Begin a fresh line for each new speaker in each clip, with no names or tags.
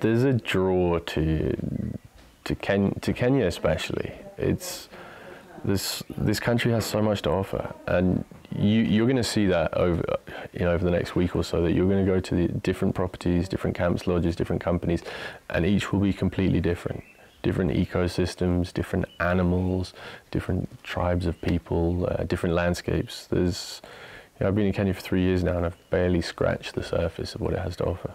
there's a draw to Kenya especially. It's this country has so much to offer, and you're going to see that over the next week or so, that you're going to go to the different properties, different camps, lodges, different companies, and each will be completely different. Different ecosystems, different animals, different tribes of people, different landscapes. I've been in Kenya for 3 years now, and I've barely scratched the surface of what it has to offer.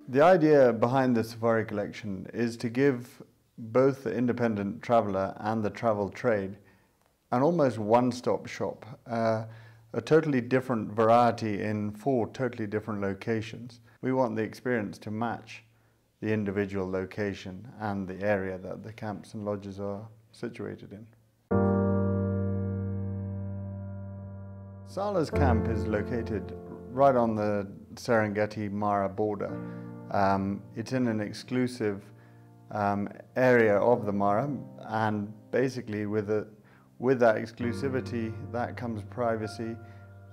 The idea behind the safari collection is to give both the independent traveller and the travel trade an almost one-stop shop, a totally different variety in 4 totally different locations. We want the experience to match the individual location and the area that the camps and lodges are situated in. Sala's camp is located right on the Serengeti-Mara border. It's in an exclusive area of the Mara, and basically with that exclusivity, that comes privacy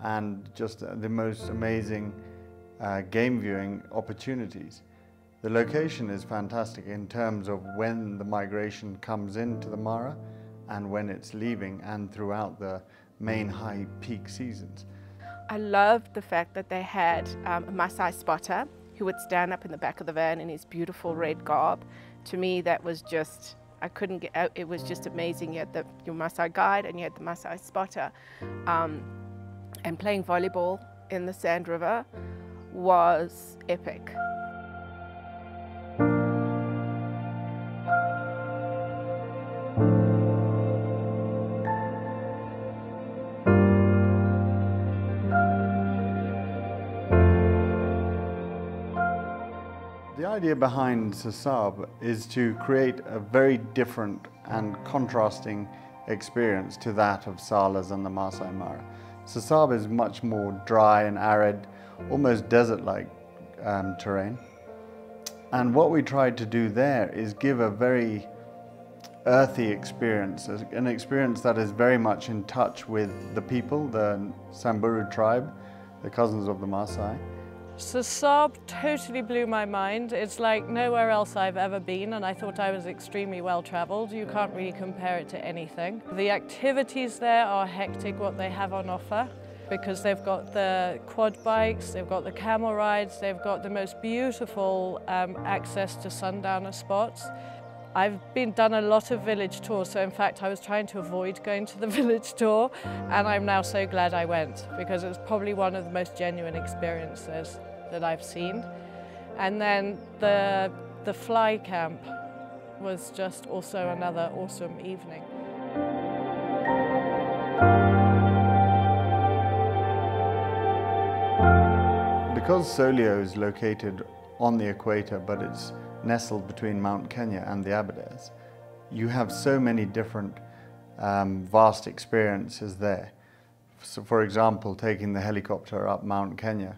and just the most amazing game viewing opportunities. The location is fantastic in terms of when the migration comes into the Mara and when it's leaving, and throughout the main high peak seasons.
I loved the fact that they had a Maasai spotter who would stand up in the back of the van in his beautiful red garb. To me, that was just, it was just amazing. You had your Maasai guide and you had the Maasai spotter. And playing volleyball in the Sand River was epic.
The idea behind Sasab is to create a very different and contrasting experience to that of Sala's and the Masai Mara. Sasab is much more dry and arid, almost desert-like terrain. And what we tried to do there is give a very earthy experience, an experience that is very much in touch with the people, the Samburu tribe, the cousins of the Maasai.
Sasab totally blew my mind. It's like nowhere else I've ever been, and I thought I was extremely well traveled. You can't really compare it to anything. The activities there are hectic, what they have on offer, because they've got the quad bikes, they've got the camel rides, they've got the most beautiful access to sundowner spots. I've done a lot of village tours, so in fact I was trying to avoid going to the village tour, and I'm now so glad I went, because it was probably one of the most genuine experiences that I've seen. And then the fly camp was just also another awesome evening.
Because Solio is located on the equator, but it's nestled between Mount Kenya and the Aberdares, you have so many different vast experiences there. So for example, taking the helicopter up Mount Kenya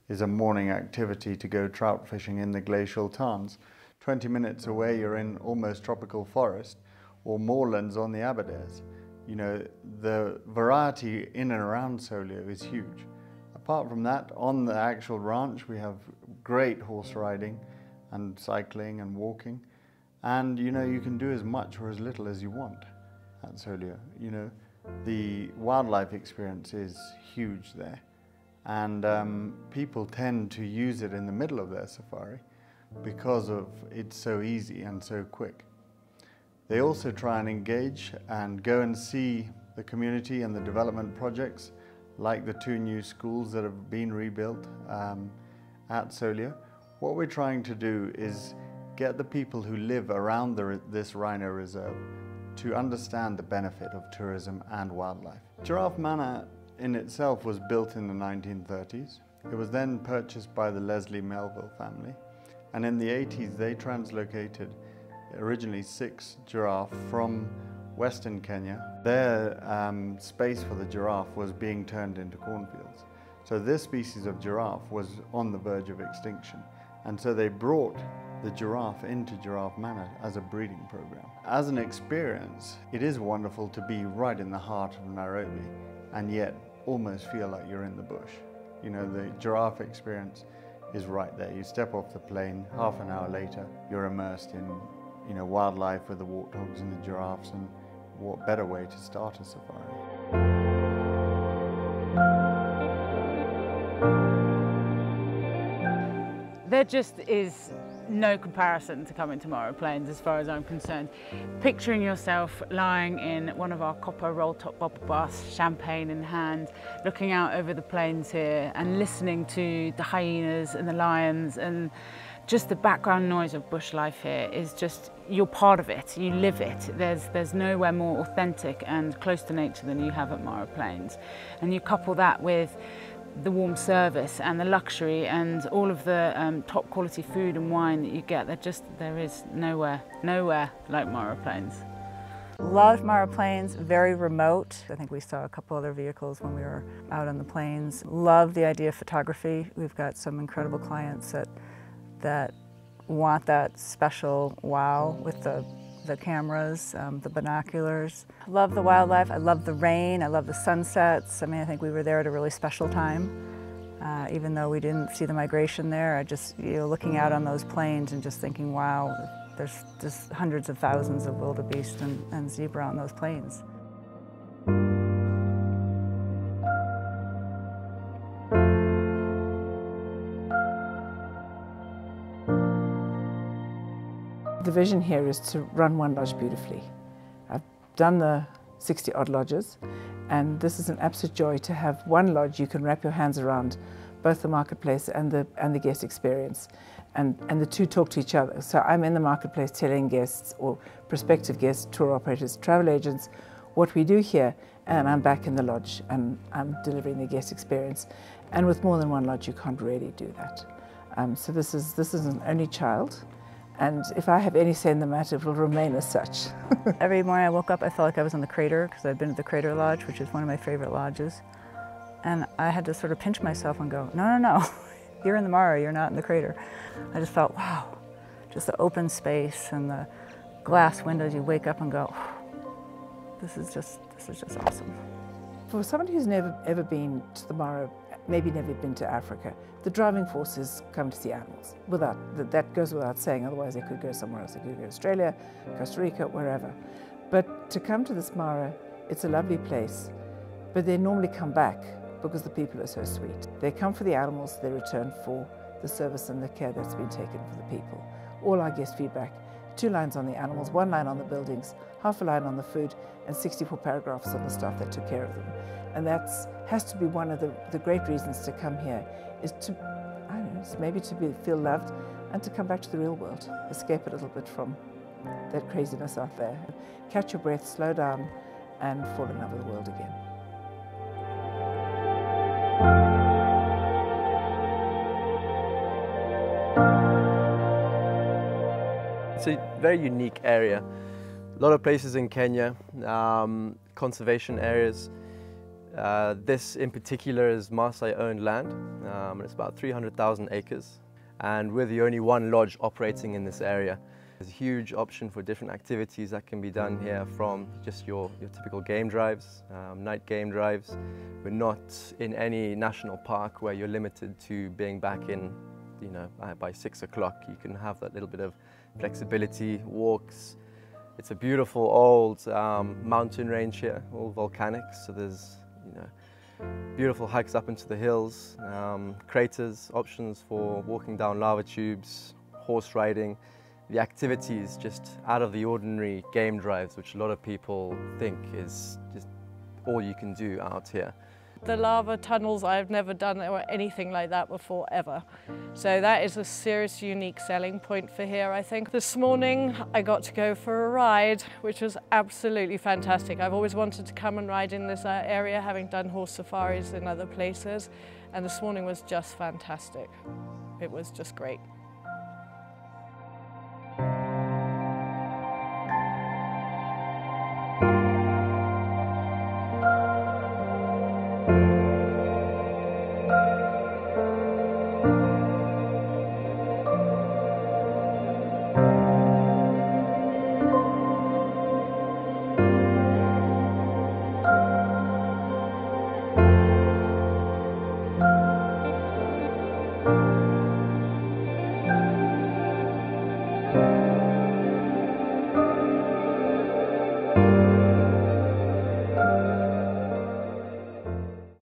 is a morning activity to go trout fishing in the glacial tarns. 20 minutes away you're in almost tropical forest or moorlands on the Aberdares. You know, the variety in and around Solio is huge. Apart from that, on the actual ranch we have great horse riding and cycling and walking, and you know, you can do as much or as little as you want at Solio. You know, the wildlife experience is huge there, and people tend to use it in the middle of their safari because of it's so easy and so quick. They also try and engage and go and see the community and the development projects, like the 2 new schools that have been rebuilt at Solio. What we're trying to do is get the people who live around this rhino reserve to understand the benefit of tourism and wildlife. Giraffe Manor in itself was built in the 1930s. It was then purchased by the Leslie Melville family, and in the 80s they translocated originally 6 giraffe from Western Kenya. Their space for the giraffe was being turned into cornfields. So this species of giraffe was on the verge of extinction, and so they brought the giraffe into Giraffe Manor as a breeding program. As an experience, it is wonderful to be right in the heart of Nairobi and yet almost feel like you're in the bush. You know, the giraffe experience is right there. You step off the plane, half an hour later, you're immersed in, you know, wildlife with the warthogs and the giraffes, and what better way to start a safari?
There just is no comparison to coming to Mara Plains as far as I'm concerned. Picturing yourself lying in one of our copper roll-top bubble baths, champagne in hand, looking out over the plains here and listening to the hyenas and the lions, and just the background noise of bush life here is just, you're part of it, you live it. There's nowhere more authentic and close to nature than you have at Mara Plains. And you couple that with the warm service and the luxury and all of the top quality food and wine that you get. There is nowhere like Mara Plains.
Loved Mara Plains, very remote. I think we saw a couple other vehicles when we were out on the plains. Love the idea of photography. We've got some incredible clients that want that special wow with the cameras, the binoculars. Love the wildlife, I love the rain, I love the sunsets. I mean, I think we were there at a really special time. Even though we didn't see the migration there, I just, you know, looking out on those plains and just thinking, wow, there's just hundreds of thousands of wildebeest and zebra on those plains.
The vision here is to run one lodge beautifully. I've done the 60-odd lodges, and this is an absolute joy to have one lodge you can wrap your hands around, both the marketplace and the guest experience, and the two talk to each other. So I'm in the marketplace telling guests or prospective guests, tour operators, travel agents, what we do here, and I'm back in the lodge and I'm delivering the guest experience. And with more than one lodge, you can't really do that. So this is an only child. And if I have any say in the matter, it will remain as such.
Every morning I woke up, I felt like I was on the Crater, because I'd been at the Crater Lodge, which is one of my favorite lodges. And I had to sort of pinch myself and go, no, you're in the Mara, you're not in the Crater. I just felt, wow, just the open space and the glass windows, you wake up and go, this is just awesome.
For somebody who's never ever been to the Mara, maybe never been to Africa, the driving force is come to see animals. That goes without saying, otherwise they could go somewhere else. They could go to Australia, Costa Rica, wherever. But to come to this Mara, it's a lovely place, but they normally come back because the people are so sweet. They come for the animals, they return for the service and the care that's been taken for the people. All our guest feedback, 2 lines on the animals, 1 line on the buildings, half a line on the food, and 64 paragraphs on the staff that took care of them. And that has to be one of the great reasons to come here, is to, I don't know, maybe to feel loved and to come back to the real world, escape a little bit from that craziness out there. Catch your breath, slow down, and fall in love with the world again.
It's a very unique area. A lot of places in Kenya, conservation areas. This in particular is Maasai-owned land, and it's about 300,000 acres. And we're the only one lodge operating in this area. There's a huge option for different activities that can be done here, from just your typical game drives, night game drives. We're not in any national park where you're limited to being back in, you know, by 6 o'clock. You can have that little bit of flexibility, walks. It's a beautiful old mountain range here, all volcanic, so there's, you know, beautiful hikes up into the hills, craters, options for walking down lava tubes, horse riding. The activities just out of the ordinary game drives, which a lot of people think is just all you can do out here.
The lava tunnels, I've never done or anything like that before, ever. So that is a serious unique selling point for here, I think. This morning I got to go for a ride, which was absolutely fantastic. I've always wanted to come and ride in this area, having done horse safaris in other places, and this morning was just fantastic. It was just great.